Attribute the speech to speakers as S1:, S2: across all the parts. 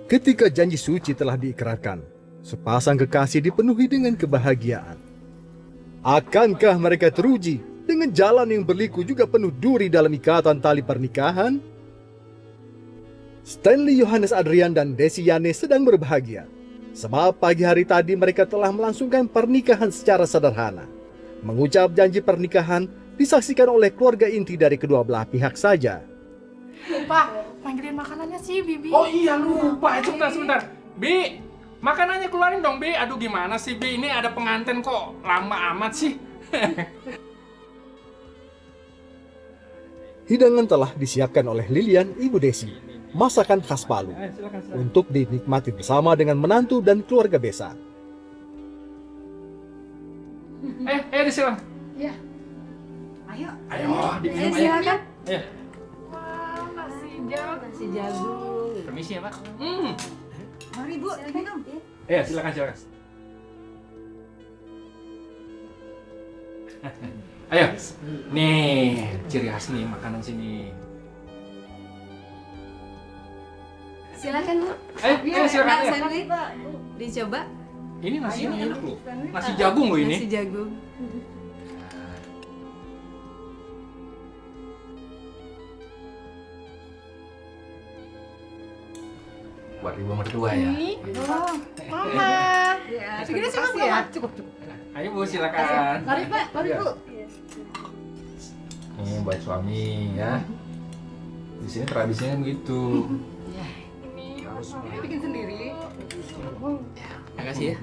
S1: Ketika janji suci telah diikrarkan, sepasang kekasih dipenuhi dengan kebahagiaan. Akankah mereka teruji dengan jalan yang berliku juga penuh duri dalam ikatan tali pernikahan? Stanley Yohanes Adrian dan Desi Yane sedang berbahagia, sebab pagi hari tadi mereka telah melangsungkan pernikahan secara sederhana. Mengucap janji pernikahan disaksikan oleh keluarga inti dari kedua belah pihak saja.
S2: Lupa, manggilin makanannya sih, Bibi.
S3: Oh iya lupa, sebentar. Bi, makanannya keluarin dong, Bi. Aduh gimana sih, Bi? Ini ada pengantin kok lama amat sih.
S1: Hidangan telah disiapkan oleh Lilian, Ibu Desi, masakan khas Palu, untuk dinikmati bersama dengan menantu dan keluarga besar.
S3: Silakan.
S4: Ya. Ayo.
S3: Ayo, diminum ayo.
S4: Silakan.
S3: Ayo.
S2: Wah, nasi jagung.
S4: Nasi jagung.
S3: Permisi ya, Pak.
S4: Mari Bu, minum.
S3: Silakan. Ayo. Nih, ciri khas nih makanan sini.
S4: Silakan Bu.
S3: Ayo, silakan.
S4: Mbak Stanley, dicoba.
S3: Ini nasinya enak loh. Nasi jagung loh ini.
S4: Nasi jagung.
S3: Buat ibu mertua ya.
S2: Oh, Mama.
S4: Ya,
S2: Segini
S4: terima
S2: cukup,
S4: kasih ya.
S2: Mama?
S4: Cukup.
S3: Ayo Bu, silakan.
S4: Mari Pak, mari
S3: Iya.
S4: Bu.
S3: Ini buat suami ya. Di sini tradisinya begitu.
S2: Ini
S3: Harus
S2: Mama.
S4: Bikin sendiri.
S3: Makasih ya.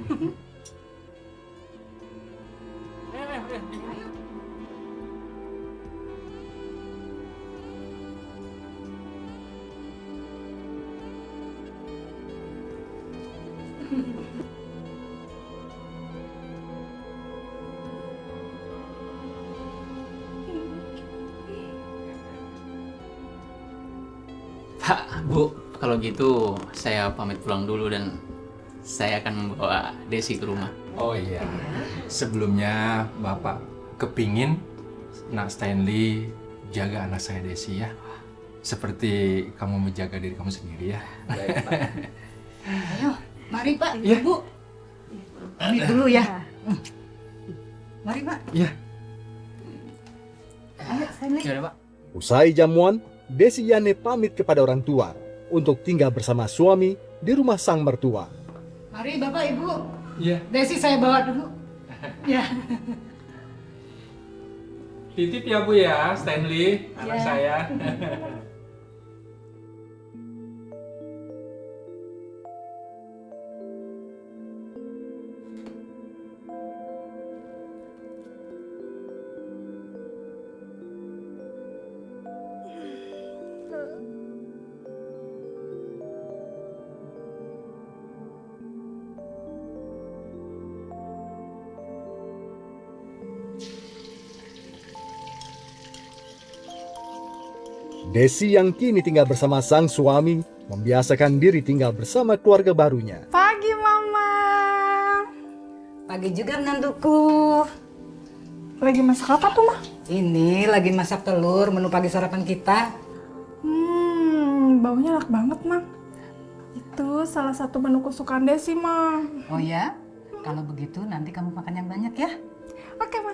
S5: Pak, Bu, kalau gitu saya pamit pulang dulu dan saya akan membawa Desi ke rumah.
S3: Oh iya. Sebelumnya Bapak kepingin Nak Stanley jaga anak saya Desi ya. Seperti kamu menjaga diri kamu sendiri ya.
S4: Ayo, mari Pak,
S3: Iya.
S4: Bu. Pamit dulu ya. Mari Pak.
S3: Iya.
S4: Ayo, Stanley.
S5: Ya udah, Pak.
S1: Usai jamuan, Desi Yane pamit kepada orang tua untuk tinggal bersama suami di rumah sang mertua.
S4: Mari Bapak Ibu.
S3: Iya.
S4: Desi saya bawa dulu. Ya.
S3: Titip ya Bu ya, Stanley, anak
S4: Iya.
S3: saya.
S1: Desi yang kini tinggal bersama sang suami membiasakan diri tinggal bersama keluarga barunya.
S2: Pagi, Mama.
S4: Pagi juga menantuku.
S2: Lagi masak apa tuh, Ma?
S4: Ini lagi masak telur, menu pagi sarapan kita.
S2: Baunya enak banget, Ma. Itu salah satu menu kesukaan Desi, Ma.
S4: Oh ya? Kalau begitu nanti kamu makan yang banyak ya.
S2: Oke, Ma.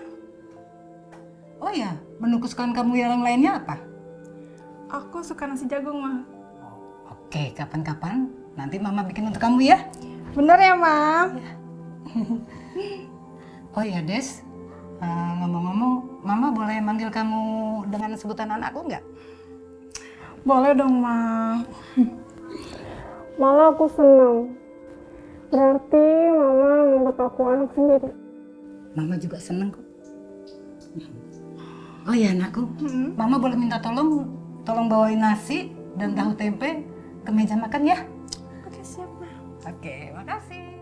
S4: Oh ya, menu kesukaan kamu yang lainnya apa?
S2: Aku suka nasi jagung, Ma.
S4: Oke, kapan-kapan nanti Mama bikin untuk kamu ya.
S2: Bener ya, Ma?
S4: Oh ya, Des. Ngomong-ngomong, Mama boleh manggil kamu dengan sebutan anakku nggak?
S2: Boleh dong, Ma. Malah aku senang. Berarti Mama menganggap aku anak sendiri.
S4: Mama juga seneng kok. Oh ya, anakku. Mama boleh minta tolong bawain nasi dan tahu tempe ke meja makan ya.
S2: Oke, siap, Ma.
S4: Oke, makasih.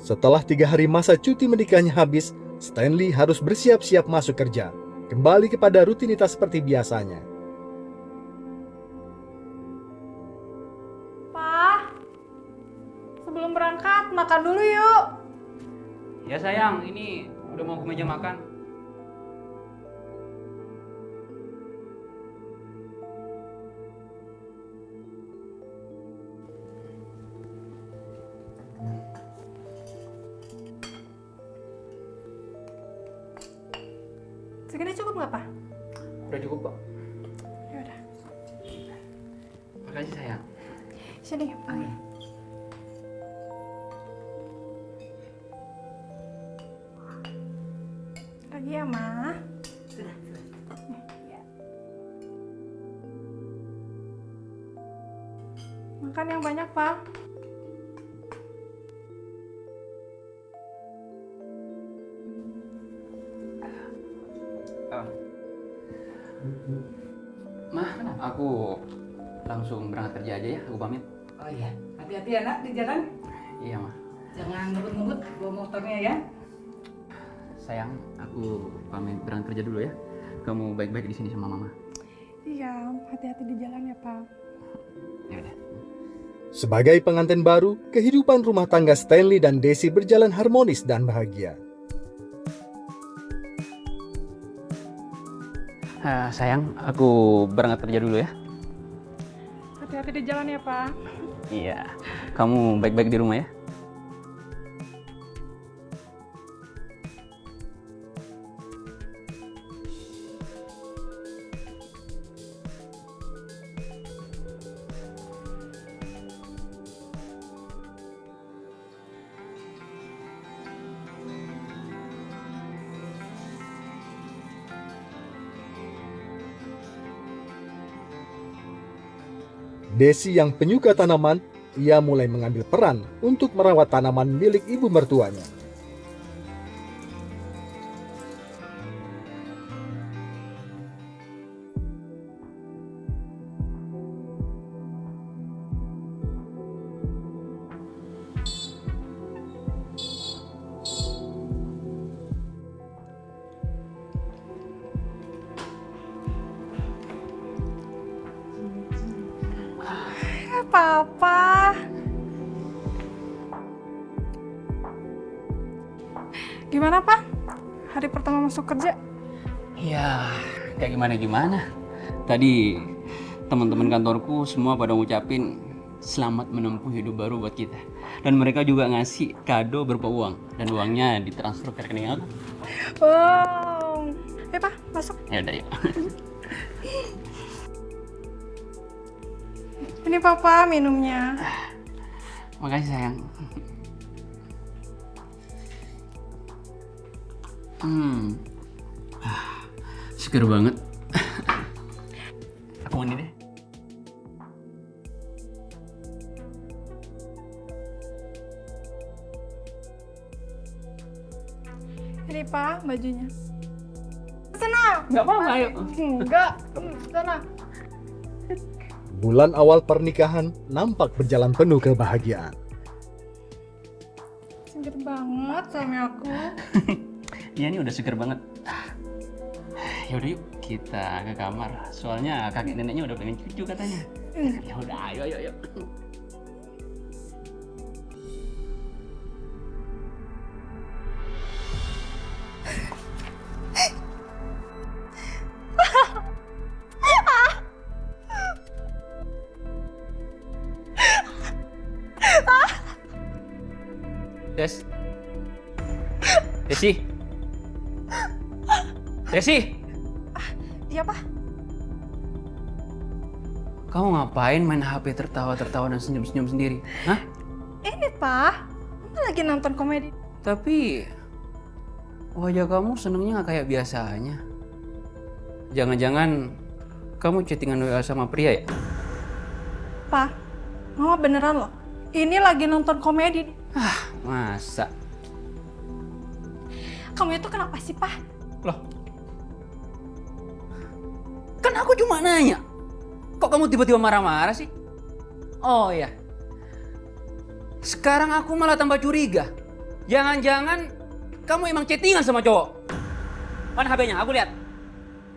S1: Setelah 3 hari masa cuti menikahnya habis, Stanley harus bersiap-siap masuk kerja, kembali kepada rutinitas seperti biasanya.
S2: Pa, Sebelum berangkat, makan dulu yuk.
S5: Ya sayang, ini udah mau ke meja makan.
S2: Segini cukup nggak, Pak?
S5: Udah cukup kok.
S2: Ya udah.
S5: Makasih sayang.
S2: Sini, Pak. Lagi ya, Ma.
S4: Sudah.
S2: Makan yang banyak, Pak.
S5: Mah, aku langsung berangkat kerja aja ya, aku pamit.
S4: Oh iya, hati-hati ya nak di jalan.
S5: Iya mah.
S4: Jangan ngebut-ngebut bawa motornya ya.
S5: Sayang, aku pamit berangkat kerja dulu ya. Kamu baik-baik di sini sama mama.
S2: Iya, hati-hati di jalan ya, Pak.
S5: Ya udah.
S1: Sebagai pengantin baru, kehidupan rumah tangga Stanley dan Desi berjalan harmonis dan bahagia.
S5: Sayang, aku berangkat kerja dulu ya.
S2: Hati-hati di jalan ya, Pak.
S5: Iya. Kamu baik-baik di rumah ya.
S1: Desi yang penyuka tanaman, ia mulai mengambil peran untuk merawat tanaman milik ibu mertuanya.
S2: Papa. Gimana, Pak? Hari pertama masuk kerja?
S5: Ya, kayak gimana-gimana. Tadi teman-teman kantorku semua pada ngucapin selamat menempuh hidup baru buat kita. Dan mereka juga ngasih kado berupa uang. Dan uangnya ditransfer ke rekening aku.
S2: Wow. Pak, masuk.
S5: Ya udah yuk.
S2: Ini Papa minumnya.
S5: Makasih sayang. Seger banget. Aku mandi deh.
S2: Ini Pak, bajunya. Sana.
S5: Nggak apa-apa, ayo.
S2: Enggak. Sana.
S1: Bulan awal pernikahan nampak berjalan penuh kebahagiaan.
S2: Seger banget suami aku.
S5: Iya ini udah seger banget. Ya udah yuk kita ke kamar. Soalnya kakek neneknya udah pengen cucu katanya. Ya udah ayo. Desi.
S2: Iya, Pak.
S5: Kamu ngapain main HP tertawa-tertawa dan senyum-senyum sendiri? Hah?
S2: Ini Pak, Mama lagi nonton komedi.
S5: Tapi wajah kamu senengnya nggak kayak biasanya. Jangan-jangan kamu chattingan WA sama pria ya?
S2: Pak, Mama beneran loh. Ini lagi nonton komedi.
S5: Masa?
S2: Kamu itu kenapa sih, Pak?
S5: Loh? Kan aku cuma nanya. Kok kamu tiba-tiba marah-marah sih? Oh ya. Sekarang aku malah tambah curiga. Jangan-jangan kamu emang chattingan sama cowok. Mana HP-nya? Aku lihat.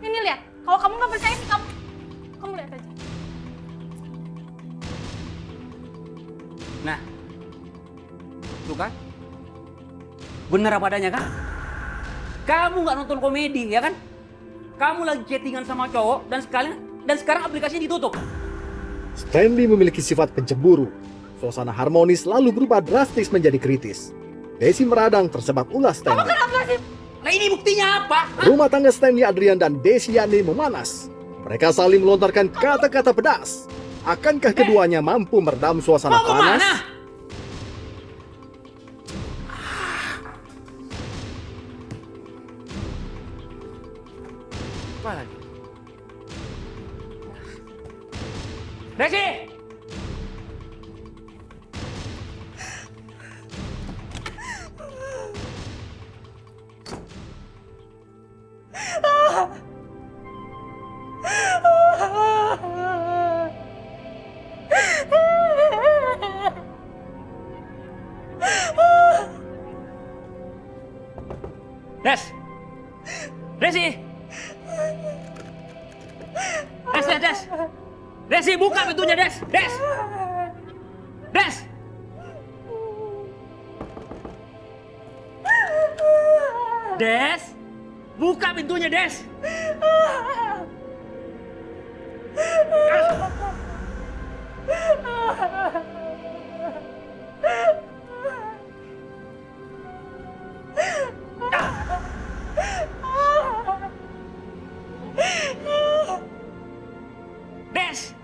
S2: Ini lihat. Kalau kamu nggak percaya sih kamu lihat aja.
S5: Nah, Tuh kan? Bener apa adanya kan? Kamu nggak nonton komedi ya kan? Kamu lagi chattingan sama cowok dan sekarang aplikasinya ditutup.
S1: Stanley memiliki sifat pencemburu. Suasana harmonis lalu berubah drastis menjadi kritis. Desi meradang tersebab ulah Stanley.
S5: Nah ini buktinya apa?
S1: Rumah tangga Stanley Adrian dan Desi Yani memanas. Mereka saling melontarkan kata-kata pedas. Akankah keduanya mampu meredam suasana
S5: Mau kemana?
S1: panas?
S5: Apa lagi? Desi! Des! Desi! Des! Desi, buka pintunya, Des! Des! Des! Des! Buka pintunya, Des! Des!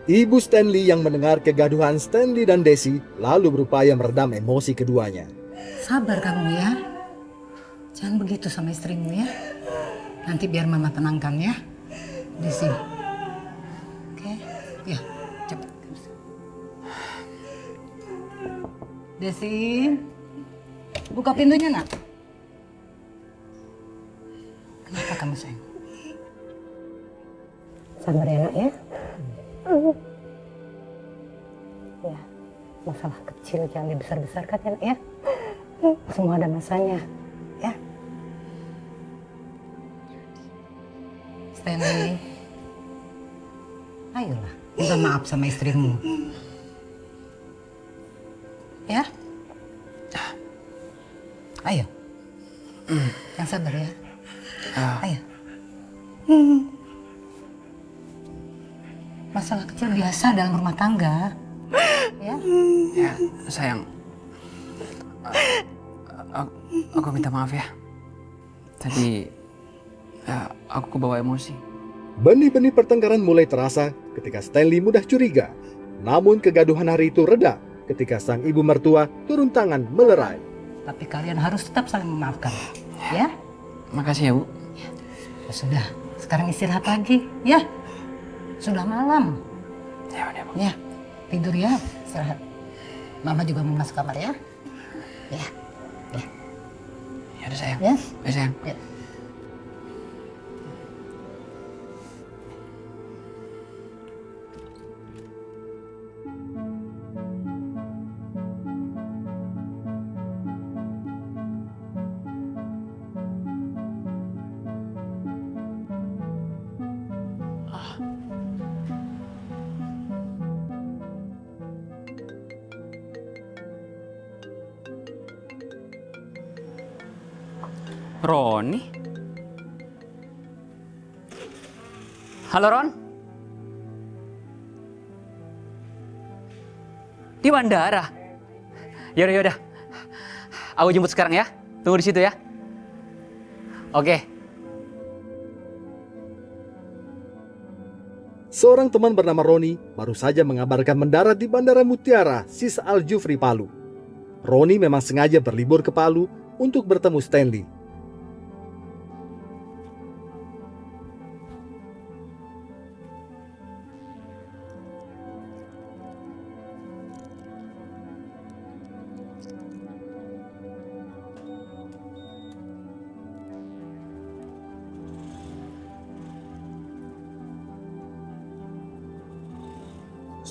S1: Ibu Stanley yang mendengar kegaduhan Stanley dan Desi lalu berupaya meredam emosi keduanya.
S4: Sabar kamu ya. Jangan begitu sama istrimu ya. Nanti biar mama tenangkan ya. Desi. Oke? Ya, cepat. Desi. Buka pintunya, Nak. Kenapa kamu sayang?
S2: Sabar ya nak ya. Ya, masalah kecil jangan dibesar-besarkan ya nak ya. Semua ada masanya ya.
S4: Stanley. Ayolah, minta maaf sama istrimu. Ya? Ayo. Yang sabar ya. Ayo. Masalah kecil biasa dalam rumah tangga. Ya?
S5: Ya, sayang. Aku minta maaf ya. Tadi aku kebawa emosi.
S1: Benih-benih pertengkaran mulai terasa ketika Stanley mudah curiga. Namun kegaduhan hari itu reda ketika sang ibu mertua turun tangan melerai.
S4: Tapi kalian harus tetap saling memaafkan. Ya?
S5: Makasih ya, Bu.
S4: Ya sudah, sekarang istirahat lagi. Ya? Sudah malam.
S5: Ya udah, Bu.
S4: Ya, tidur ya, istirahat. Mama juga mau masuk kamar ya. Ya.
S5: Ya udah sayang.
S4: Ya.
S5: Ya sayang.
S4: Ya.
S5: Roni? Halo Ron? Di bandara? Yaudah. Aku jemput sekarang ya. Tunggu di situ ya. Oke.
S1: Seorang teman bernama Roni baru saja mengabarkan mendarat di Bandara Mutiara Sis Al Jufri Palu. Roni memang sengaja berlibur ke Palu untuk bertemu Stanley.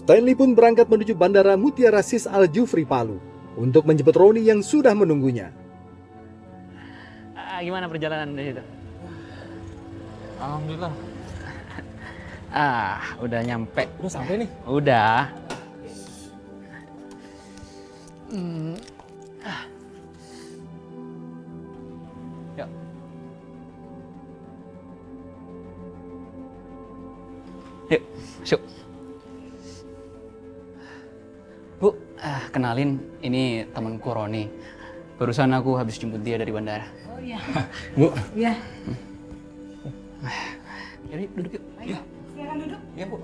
S1: Stanley pun berangkat menuju Bandara Mutiara Sis Al Jufri Palu untuk menjemput Roni yang sudah menunggunya.
S5: Gimana perjalanan di situ?
S3: Alhamdulillah.
S5: Udah nyampe.
S3: Udah sampai nih.
S5: Udah. Yuk. Yuk, masuk. Bu, kenalin, ini temanku Roni. Barusan aku habis jemput dia dari bandara.
S4: Oh iya.
S3: Bu,
S4: Iya.
S5: Jadi duduk yuk.
S4: Ayo, silakan duduk.
S5: Iya, Bu.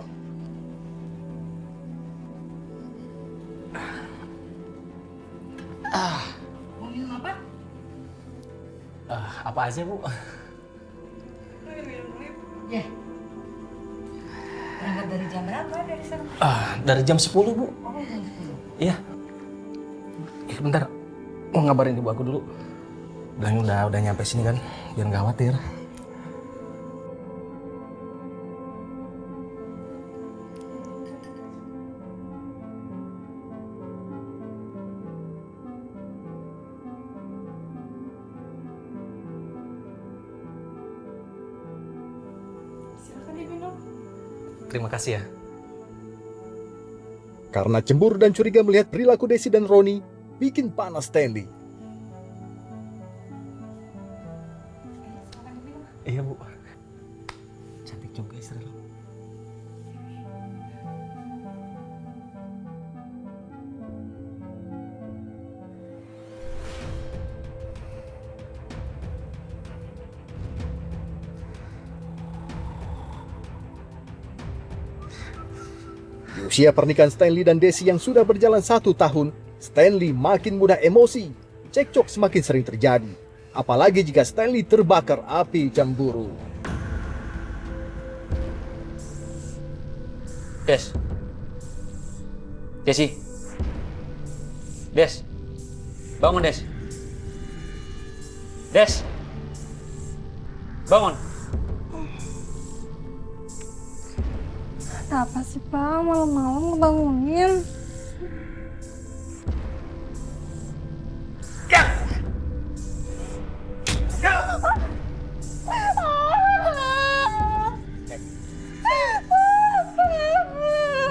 S4: Mau minum apa?
S6: Apa aja, Bu?
S4: Ya. Berangkat dari jam berapa dari sana?
S6: Dari jam 10, Bu.
S4: Oh, jam 10.
S6: Iya. Bentar. Mau ngabarin ibu aku dulu. Bilangnya udah nyampe sini kan, biar nggak khawatir. Terima kasih ya.
S1: Karena cemburu dan curiga melihat perilaku Desi dan Roni, bikin panas Stanley.
S6: Iya, Bu. Cantik juga istri lo.
S1: Di usia pernikahan Stanley dan Desi yang sudah berjalan 1 tahun, Stanley makin mudah emosi. Cekcok semakin sering terjadi. Apalagi jika Stanley terbakar api cemburu.
S5: Des. Desi. Des. Bangun, Des. Des. Bangun.
S7: Apa sih Pak, malam-malam ngebangunin?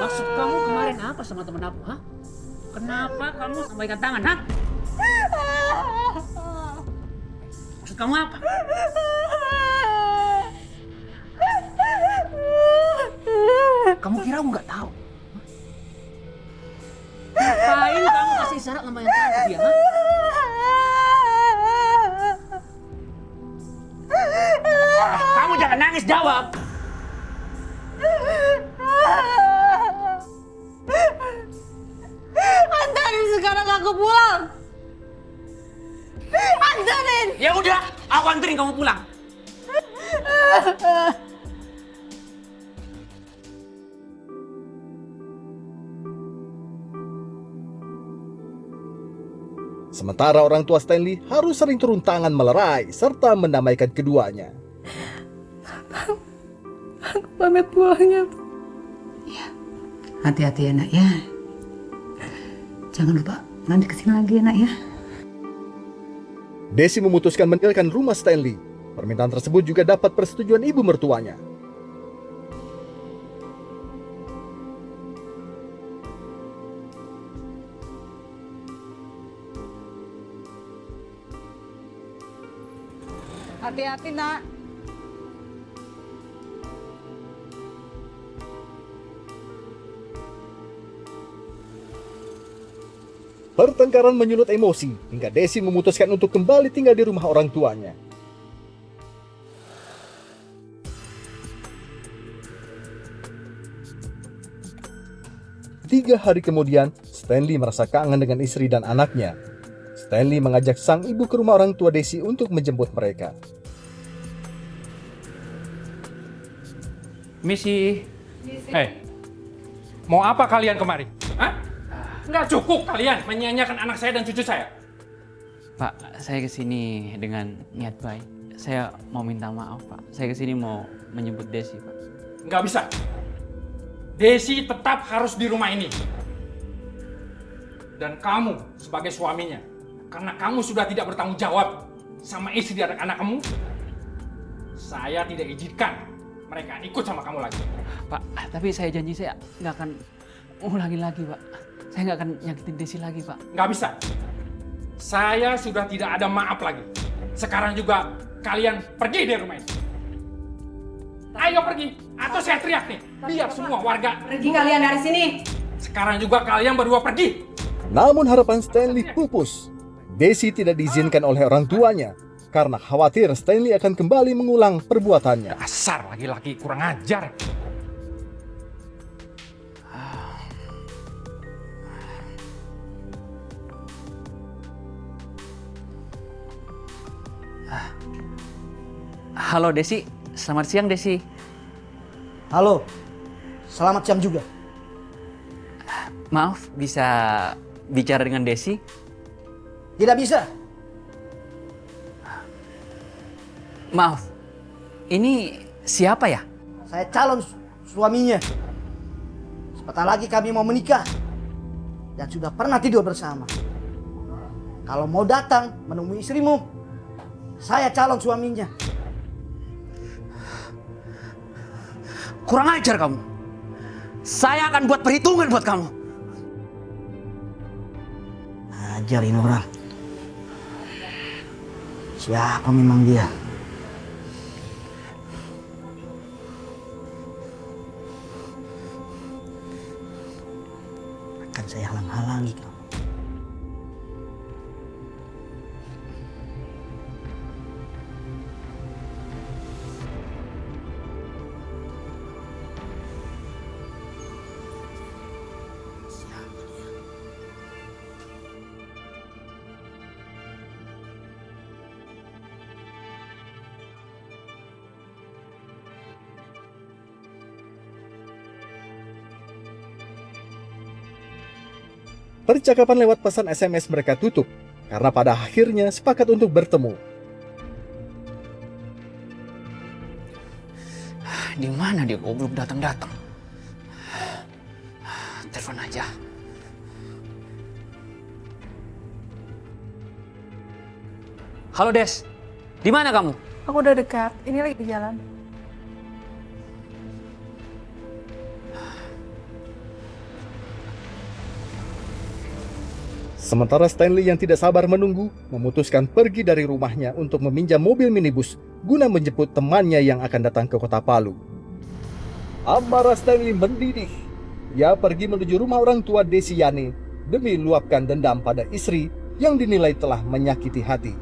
S5: Maksud kamu kemarin apa sama temen aku, ha? Kenapa kamu sampaikan tangan, ha? Maksud kamu apa? Kamu kira aku nggak tahu? Ngapain kamu kasih isyarat sama yang tahu dia, ha? Kamu jangan nangis, jawab!
S7: Antarin sekarang aku pulang. Antarin.
S5: Ya udah, aku anterin kamu pulang.
S1: Sementara orang tua Stanley harus sering turun tangan melerai serta mendamaikan keduanya.
S7: Aku pamit pulangnya.
S4: Hati-hati ya, Nak ya. Jangan lupa nanti kesini lagi ya, Nak ya.
S1: Desi memutuskan meninggalkan rumah Stanley. Permintaan tersebut juga dapat persetujuan ibu mertuanya.
S4: Hati-hati, Nak.
S1: Pertengkaran menyulut emosi hingga Desi memutuskan untuk kembali tinggal di rumah orang tuanya. Tiga hari kemudian, Stanley merasa kangen dengan istri dan anaknya. Stanley mengajak sang ibu ke rumah orang tua Desi untuk menjemput mereka.
S3: Misi. Hei, mau apa kalian kemari? Hah? Nggak cukup kalian menyanyiakan anak saya dan cucu saya.
S5: Pak, saya kesini dengan niat baik. Saya mau minta maaf, Pak. Saya kesini mau menjemput Desi, Pak.
S3: Nggak bisa. Desi tetap harus di rumah ini. Dan kamu sebagai suaminya, karena kamu sudah tidak bertanggung jawab sama istri dan anak-anak kamu, saya tidak izinkan mereka ikut sama kamu lagi.
S5: Pak, tapi saya janji saya nggak akan ulangi lagi, Pak. Saya nggak akan nyakitin Desi lagi, Pak.
S8: Nggak bisa. Saya sudah tidak ada maaf lagi. Sekarang juga kalian pergi dari rumah ini. Ayo pergi, atau saya teriak nih. Biar semua warga.
S4: Pergi kalian dari sini.
S8: Sekarang juga kalian berdua pergi.
S1: Namun harapan Stanley pupus. Desi tidak diizinkan oleh orang tuanya karena khawatir Stanley akan kembali mengulang perbuatannya.
S8: Dasar laki-laki kurang ajar.
S5: Halo Desi, selamat siang Desi.
S9: Halo, selamat siang juga.
S5: Maaf, bisa bicara dengan Desi?
S9: Tidak bisa.
S5: Maaf, ini siapa ya?
S9: Saya calon suaminya. Sebentar lagi kami mau menikah. Dan sudah pernah tidur bersama. Kalau mau datang menemui istrimu, saya calon suaminya.
S5: Kurang ajar kamu. Saya akan buat perhitungan buat kamu.
S9: Ajar ini orang. Siapa memang dia? Akan saya halang-halangi kamu.
S1: Percakapan lewat pesan SMS mereka tutup karena pada akhirnya sepakat untuk bertemu.
S5: Di mana dia? Kok belum datang-datang? Telepon aja. Halo Des, di mana kamu?
S7: Aku udah dekat. Ini lagi di jalan.
S1: Sementara Stanley yang tidak sabar menunggu, memutuskan pergi dari rumahnya untuk meminjam mobil minibus guna menjemput temannya yang akan datang ke kota Palu. Amarah Stanley mendidih. Ia pergi menuju rumah orang tua Desi Yani demi luapkan dendam pada istri yang dinilai telah menyakiti hati.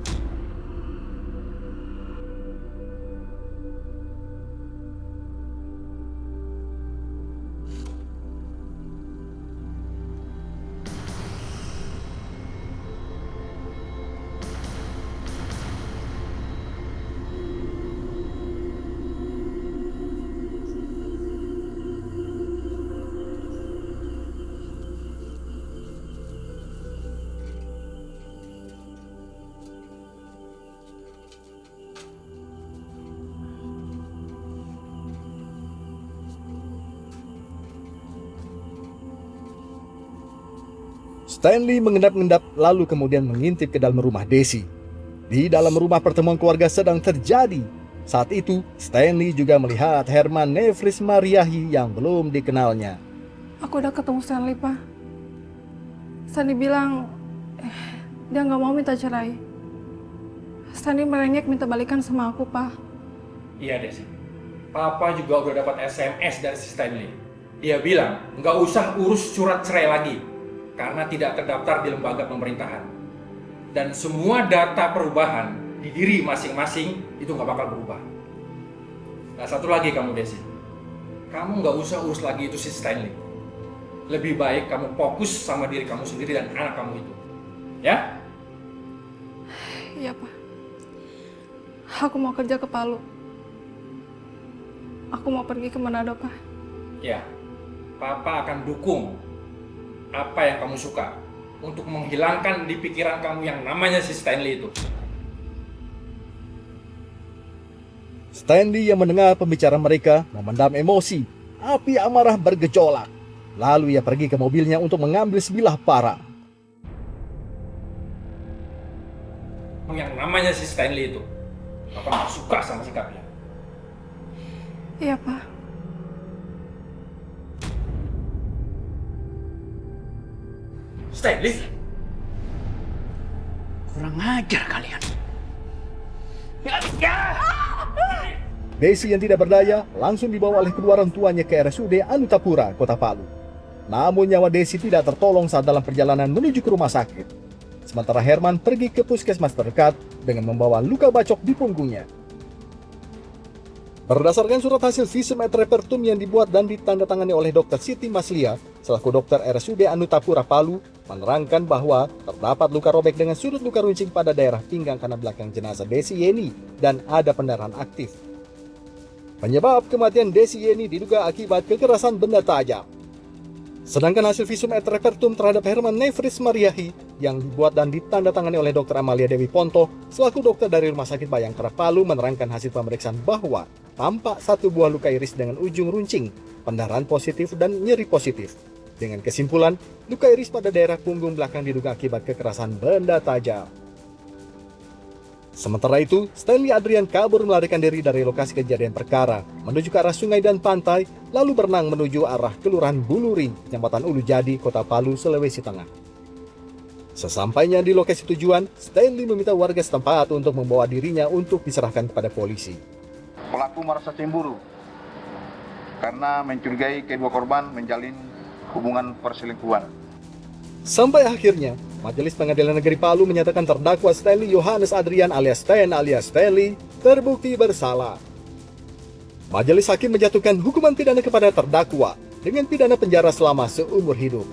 S1: Stanley mengendap-endap lalu kemudian mengintip ke dalam rumah Desi. Di dalam rumah pertemuan keluarga sedang terjadi. Saat itu, Stanley juga melihat Herman Nefris Mariahi yang belum dikenalnya.
S7: Aku udah ketemu Stanley, Pak. Stanley bilang dia nggak mau minta cerai. Stanley merengek minta balikan sama aku, Pak.
S8: Iya Desi. Papa juga udah dapat SMS dari si Stanley. Dia bilang nggak usah urus surat cerai lagi karena tidak terdaftar di lembaga pemerintahan. Dan semua data perubahan di diri masing-masing itu nggak bakal berubah. Nah satu lagi kamu Desi, kamu nggak usah urus lagi itu si Stanley. Lebih baik kamu fokus sama diri kamu sendiri dan anak kamu itu. Ya?
S7: Iya, Pak. Aku mau kerja ke Palu. Aku mau pergi ke Manado, Pak.
S8: Ya, Papa akan dukung apa yang kamu suka untuk menghilangkan di pikiran kamu yang namanya si Stanley itu.
S1: Stanley yang mendengar pembicaraan mereka memendam emosi. Api amarah bergejolak. Lalu ia pergi ke mobilnya untuk mengambil sebilah parang.
S8: Yang namanya si Stanley itu, Papa nggak suka sama sikapnya.
S7: Iya, Pak.
S8: Stanley?
S5: Kurang ajar kalian.
S1: Desi yang tidak berdaya langsung dibawa oleh kedua orang tuanya ke RSUD Anutapura, Kota Palu. Namun nyawa Desi tidak tertolong saat dalam perjalanan menuju ke rumah sakit. Sementara Herman pergi ke puskesmas terdekat dengan membawa luka bacok di punggungnya. Berdasarkan surat hasil visum et repertum yang dibuat dan ditandatangani oleh Dr. Siti Maslia, selaku dokter RSUD Anutapura Palu, menerangkan bahwa terdapat luka robek dengan sudut luka runcing pada daerah pinggang kanan belakang jenazah Desi Yeni dan ada pendarahan aktif. Penyebab kematian Desi Yeni diduga akibat kekerasan benda tajam. Sedangkan hasil visum et repertum terhadap Herman Nefris Mariahi yang dibuat dan ditandatangani oleh Dr. Amalia Dewi Ponto selaku dokter dari Rumah Sakit Bayangkara Palu menerangkan hasil pemeriksaan bahwa tampak satu buah luka iris dengan ujung runcing, pendarahan positif dan nyeri positif. Dengan kesimpulan, luka iris pada daerah punggung belakang diduga akibat kekerasan benda tajam. Sementara itu, Stanley Adrian kabur melarikan diri dari lokasi kejadian perkara, menuju ke arah sungai dan pantai, lalu berenang menuju arah Kelurahan Buluring, Kecamatan Ulu Jadi, Kota Palu, Sulawesi Tengah. Sesampainya di lokasi tujuan, Stanley meminta warga setempat untuk membawa dirinya untuk diserahkan kepada polisi.
S10: Pelaku merasa cemburu karena mencurigai kedua korban menjalin hubungan perselingkuhan.
S1: Sampai akhirnya, Majelis Pengadilan Negeri Palu menyatakan terdakwa Stanley Yohanes Adrian alias Stan alias Stanley terbukti bersalah. Majelis Hakim menjatuhkan hukuman pidana kepada terdakwa dengan pidana penjara selama seumur hidup.